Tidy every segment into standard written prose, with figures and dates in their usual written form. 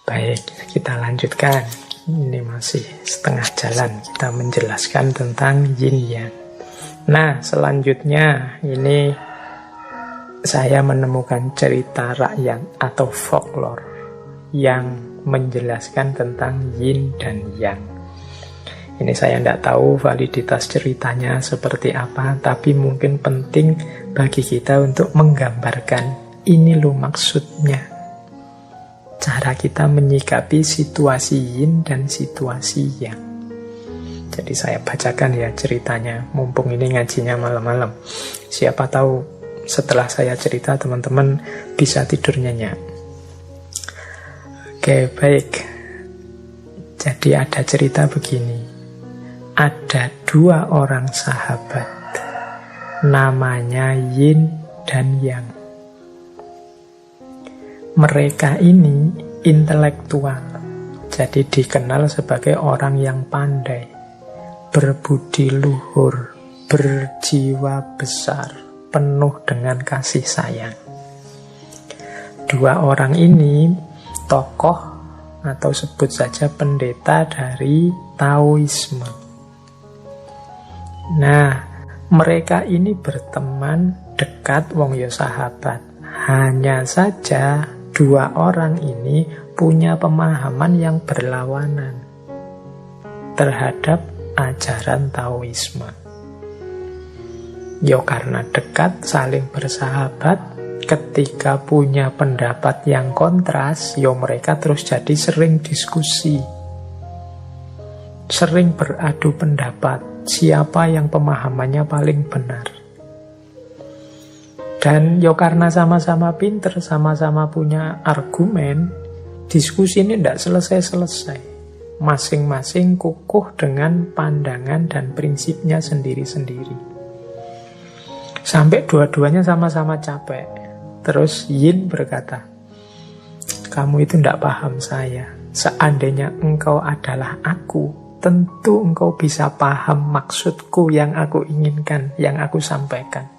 Baik, kita lanjutkan. Ini masih setengah jalan kita menjelaskan tentang yin yang. Nah, selanjutnya ini saya menemukan cerita rakyat atau folklore yang menjelaskan tentang yin dan yang. Ini saya tidak tahu validitas ceritanya seperti apa, tapi mungkin penting bagi kita untuk menggambarkan ini loh maksudnya. Cara kita menyikapi situasi yin dan situasi yang. Jadi saya bacakan ya ceritanya, mumpung ini ngajinya malam-malam. Siapa tahu setelah saya cerita teman-teman bisa tidur nyenyak. Oke, baik. Jadi ada cerita begini. Ada dua orang sahabat, namanya Yin dan Yang. Mereka ini intelektual, jadi dikenal sebagai orang yang pandai, berbudi luhur, berjiwa besar, penuh dengan kasih sayang. Dua orang ini tokoh atau sebut saja pendeta dari Taoisme. Nah, mereka ini berteman dekat, wong yo sahabat. Hanya saja dua orang ini punya pemahaman yang berlawanan terhadap ajaran Taoisme. Yo karena dekat, saling bersahabat, ketika punya pendapat yang kontras, yo mereka terus jadi sering diskusi, sering beradu pendapat, siapa yang pemahamannya paling benar. Dan yo karena sama-sama pinter, sama-sama punya argumen, diskusi ini tidak selesai-selesai. Masing-masing kukuh dengan pandangan dan prinsipnya sendiri-sendiri. Sampai dua-duanya sama-sama capek. Terus Yin berkata, kamu itu tidak paham saya. Seandainya engkau adalah aku, tentu engkau bisa paham maksudku yang aku inginkan, yang aku sampaikan.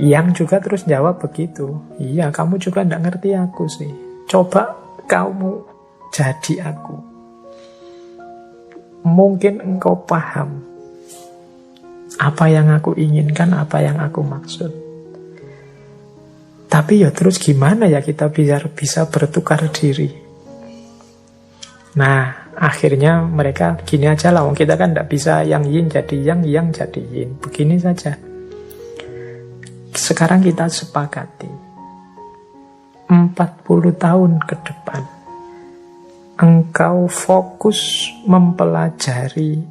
Yang juga terus jawab begitu. Iya, kamu juga tidak ngerti aku sih. Coba kamu jadi aku. Mungkin engkau paham apa yang aku inginkan, apa yang aku maksud. Tapi ya terus gimana ya kita bisa bertukar diri. Nah, akhirnya mereka gini aja lah. Kita kan tidak bisa yang yin jadi yang jadi yin. Begini saja. Sekarang kita sepakati 40 tahun ke depan engkau fokus mempelajari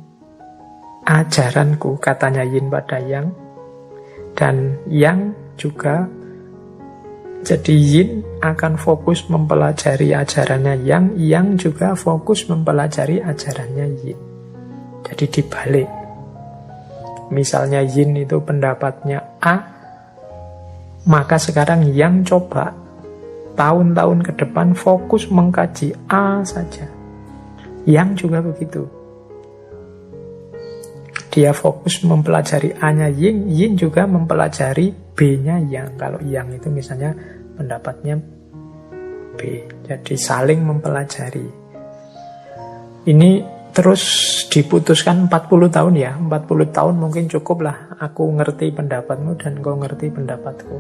ajaranku, katanya Yin pada Yang, dan Yang juga jadi Yin akan fokus mempelajari ajarannya Yang juga fokus mempelajari ajarannya Yin. Jadi dibalik. Misalnya Yin itu pendapatnya A, maka sekarang Yang coba tahun-tahun ke depan fokus mengkaji A saja. Yang juga begitu. Dia fokus mempelajari A-nya Yin, Yin juga mempelajari B-nya Yang. Kalau Yang itu misalnya pendapatnya B. Jadi saling mempelajari. Ini terus diputuskan 40 tahun ya. 40 tahun mungkin cukup lah. Aku ngerti pendapatmu dan kau ngerti pendapatku.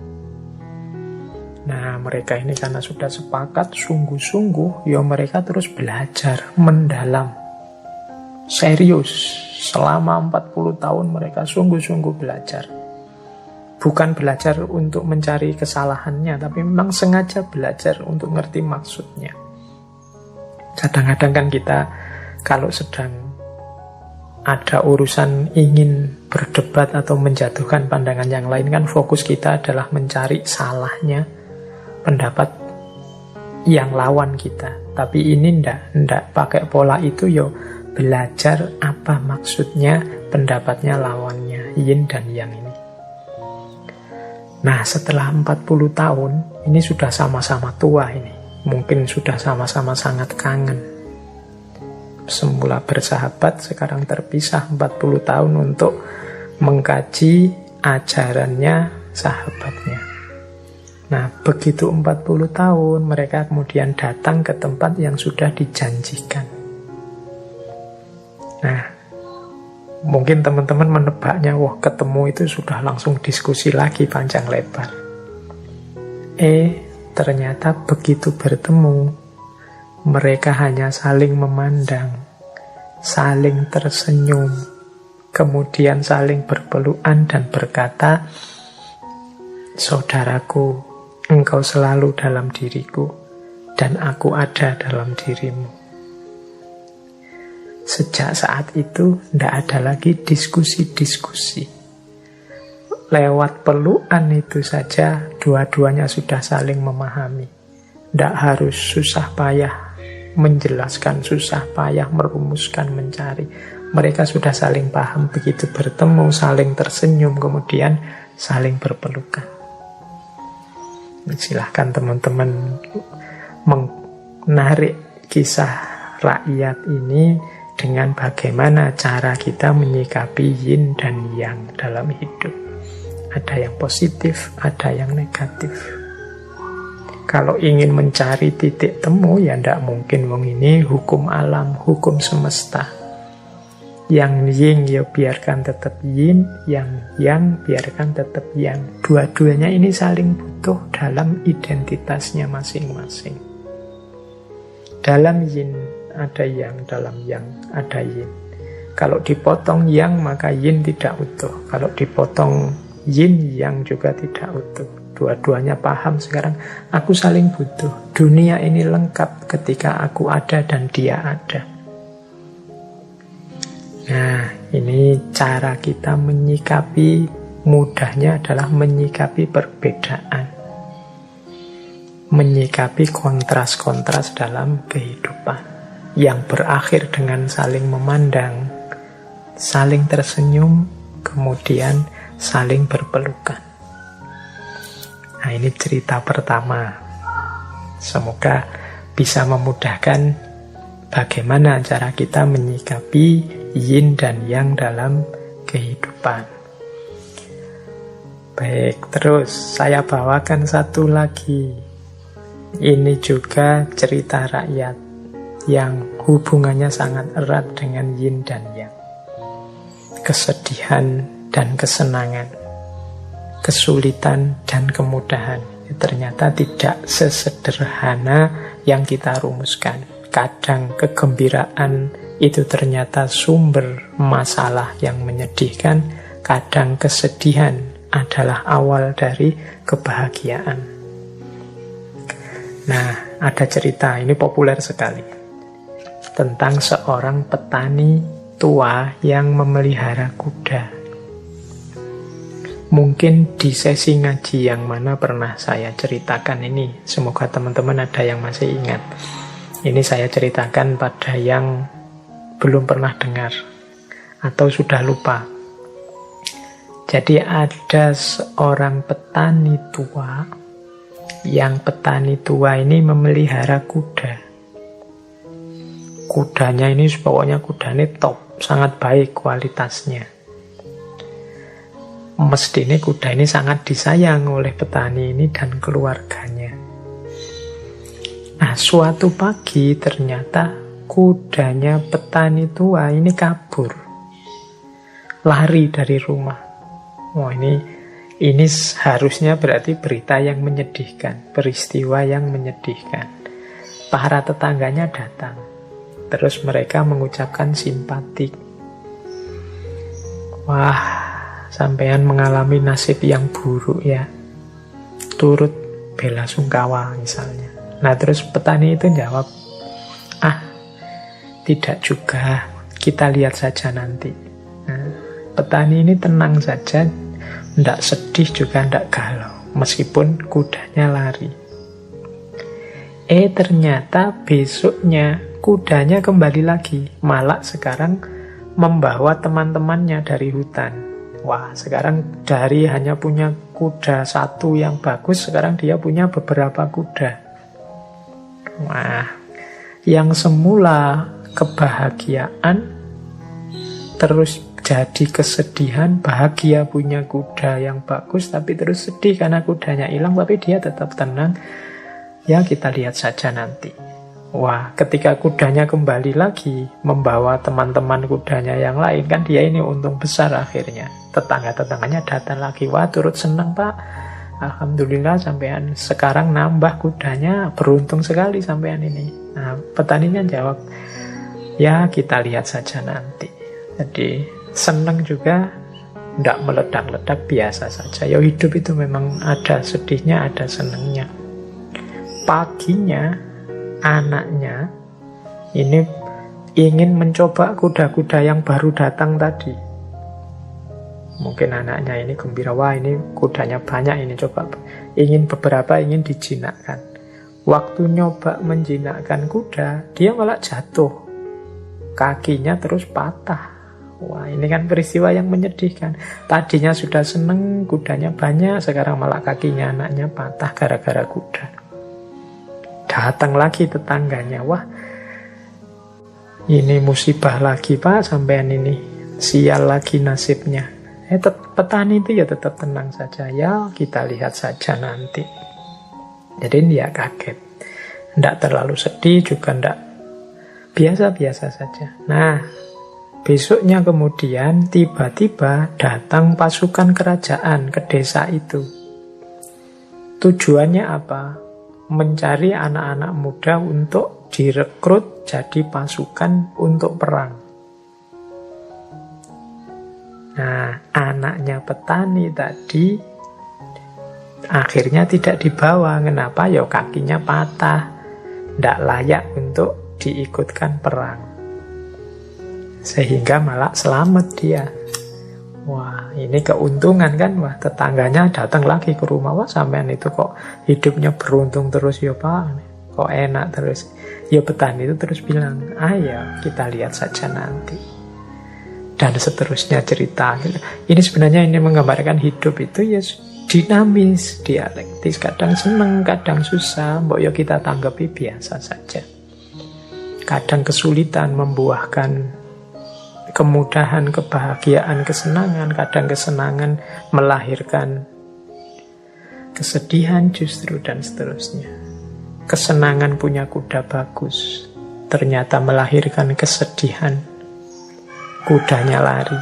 Nah, mereka ini karena sudah sepakat sungguh-sungguh, ya mereka terus belajar mendalam. Serius. Selama 40 tahun mereka sungguh-sungguh belajar. Bukan belajar untuk mencari kesalahannya, tapi memang sengaja belajar untuk ngerti maksudnya. Kadang-kadang kan kita kalau sedang ada urusan ingin berdebat atau menjatuhkan pandangan yang lain, kan fokus kita adalah mencari salahnya pendapat yang lawan kita. Tapi ini ndak pakai pola itu, yo belajar apa maksudnya pendapatnya lawannya, Yin dan Yang ini. Nah, setelah 40 tahun, ini sudah sama-sama tua ini. Mungkin sudah sama-sama sangat kangen. Semula bersahabat, sekarang terpisah 40 tahun untuk mengkaji ajarannya sahabatnya. Nah, begitu 40 tahun, mereka kemudian datang ke tempat yang sudah dijanjikan. Nah, mungkin teman-teman menebaknya, wah ketemu itu sudah langsung diskusi lagi panjang lebar. Ternyata begitu bertemu, mereka hanya saling memandang, saling tersenyum, kemudian saling berpelukan dan berkata, saudaraku, engkau selalu dalam diriku, dan aku ada dalam dirimu. Sejak saat itu, tidak ada lagi diskusi-diskusi. Lewat pelukan itu saja, dua-duanya sudah saling memahami. Tidak harus susah payah menjelaskan, susah payah merumuskan, mencari. Mereka sudah saling paham, begitu bertemu, saling tersenyum, kemudian saling berpelukan. Silahkan teman-teman menarik kisah rakyat ini dengan bagaimana cara kita menyikapi yin dan yang dalam hidup. Ada yang positif, ada yang negatif. Kalau ingin mencari titik temu, ya tidak mungkin. Wong ini hukum alam, hukum semesta. Yang yin ya biarkan tetap yin, yang biarkan tetap yang. Dua-duanya ini saling butuh dalam identitasnya masing-masing. Dalam yin ada yang, dalam yang ada yin. Kalau dipotong yang, maka yin tidak utuh. Kalau dipotong yin, yang juga tidak utuh. Dua-duanya paham sekarang, aku saling butuh. Dunia ini lengkap ketika aku ada dan dia ada. Nah, ini cara kita menyikapi, mudahnya adalah menyikapi perbedaan. Menyikapi kontras-kontras dalam kehidupan. Yang berakhir dengan saling memandang, saling tersenyum, kemudian saling berpelukan. Nah, ini cerita pertama. Semoga bisa memudahkan bagaimana cara kita menyikapi yin dan yang dalam kehidupan. Baik, terus saya bawakan satu lagi. Ini juga cerita rakyat yang hubungannya sangat erat dengan yin dan yang. Kesedihan dan kesenangan, kesulitan dan kemudahan. Ternyata tidak sesederhana yang kita rumuskan. Kadang kegembiraan itu ternyata sumber masalah yang menyedihkan. Kadang kesedihan adalah awal dari kebahagiaan. Nah, ada cerita, ini populer sekali, tentang seorang petani tua yang memelihara kuda. Mungkin di sesi ngaji yang mana pernah saya ceritakan ini. Semoga teman-teman ada yang masih ingat. Ini saya ceritakan pada yang belum pernah dengar atau sudah lupa. Jadi ada seorang petani tua, yang petani tua ini memelihara kuda. Kudanya ini pokoknya kudanya top, sangat baik kualitasnya. Mestinya kuda ini sangat disayang oleh petani ini dan keluarganya. Nah, suatu pagi ternyata kudanya petani tua ini kabur, lari dari rumah. Wah, ini harusnya berarti berita yang menyedihkan, peristiwa yang menyedihkan. Para tetangganya datang, terus mereka mengucapkan simpatik. Wah, sampean mengalami nasib yang buruk ya, turut bela sungkawa misalnya. Nah, terus petani itu jawab, tidak juga, kita lihat saja nanti. Nah, petani ini tenang saja, tidak sedih juga tidak galau, meskipun kudanya lari. Ternyata besoknya kudanya kembali lagi, malah sekarang membawa teman-temannya dari hutan. Wah, sekarang dari hanya punya kuda satu yang bagus, sekarang dia punya beberapa kuda. Wah, yang semula kebahagiaan, terus jadi kesedihan, bahagia punya kuda yang bagus, tapi terus sedih karena kudanya hilang, tapi dia tetap tenang. Ya kita lihat saja nanti. Wah, ketika kudanya kembali lagi, membawa teman-teman kudanya yang lain, kan dia ini untung besar akhirnya. Tetangga-tetangganya datang lagi, wah turut senang Pak. Alhamdulillah sampean sekarang nambah kudanya, beruntung sekali sampean ini. Nah, petaninya jawab, ya kita lihat saja nanti. Jadi senang juga, tidak meledak-ledak, biasa saja. Ya hidup itu memang ada sedihnya, ada senangnya. Paginya anaknya ini ingin mencoba kuda-kuda yang baru datang tadi. Mungkin anaknya ini gembira, wah ini kudanya banyak, ini coba. Beberapa ingin dijinakkan. Waktu nyoba menjinakkan kuda, dia malah jatuh. Kakinya terus patah. Wah, ini kan peristiwa yang menyedihkan. Tadinya sudah seneng, kudanya banyak, sekarang malah kakinya anaknya patah gara-gara kuda. Datang lagi tetangganya, wah ini musibah lagi Pak, sampean ini sial lagi nasibnya. Petani itu ya tetap tenang saja, ya kita lihat saja nanti. Jadi dia kaget, tidak terlalu sedih juga tidak, biasa-biasa saja. Nah, besoknya kemudian tiba-tiba datang pasukan kerajaan ke desa itu. Tujuannya apa? Mencari anak-anak muda untuk direkrut jadi pasukan untuk perang. Nah, anaknya petani tadi akhirnya tidak dibawa. Kenapa? Ya kakinya patah, tidak layak untuk diikutkan perang. Sehingga malah selamat dia. Wah, ini keuntungan kan. Wah, tetangganya datang lagi ke rumah. Wah, sampean itu kok hidupnya beruntung terus ya Pak. Kok enak terus. Ya petani itu terus bilang, ayo kita lihat saja nanti. Dan seterusnya cerita. Ini sebenarnya ini menggambarkan hidup itu ya dinamis, dialektis. Kadang senang, kadang susah. Mbok ya kita tanggapi biasa saja. Kadang kesulitan membuahkan kemudahan, kebahagiaan, kesenangan. Kadang kesenangan melahirkan kesedihan justru, dan seterusnya. Kesenangan punya kuda bagus ternyata melahirkan kesedihan, kudanya lari.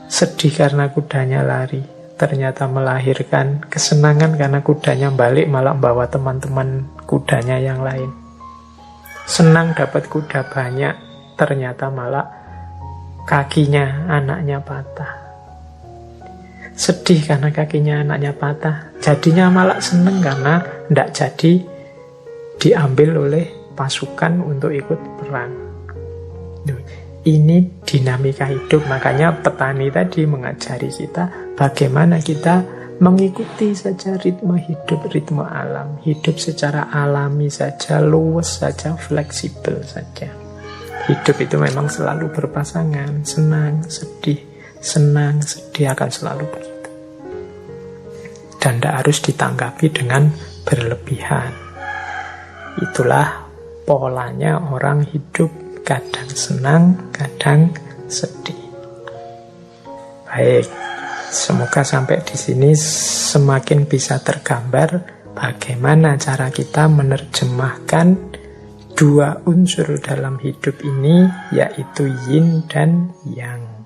Sedih karena kudanya lari, ternyata melahirkan kesenangan karena kudanya balik malah bawa teman-teman kudanya yang lain. Senang dapat kuda banyak, ternyata malah kakinya anaknya patah. Sedih karena kakinya anaknya patah, jadinya malah seneng karena tidak jadi diambil oleh pasukan untuk ikut perang. Ini dinamika hidup. Makanya petani tadi mengajari kita bagaimana kita mengikuti saja ritme hidup, ritme alam. Hidup secara alami saja, luwes saja, fleksibel saja. Hidup itu memang selalu berpasangan, senang, sedih akan selalu begitu. Dan tidak harus ditanggapi dengan berlebihan. Itulah polanya orang hidup, kadang senang, kadang sedih. Baik, semoga sampai di sini semakin bisa tergambar bagaimana cara kita menerjemahkan dua unsur dalam hidup ini, yaitu yin dan yang.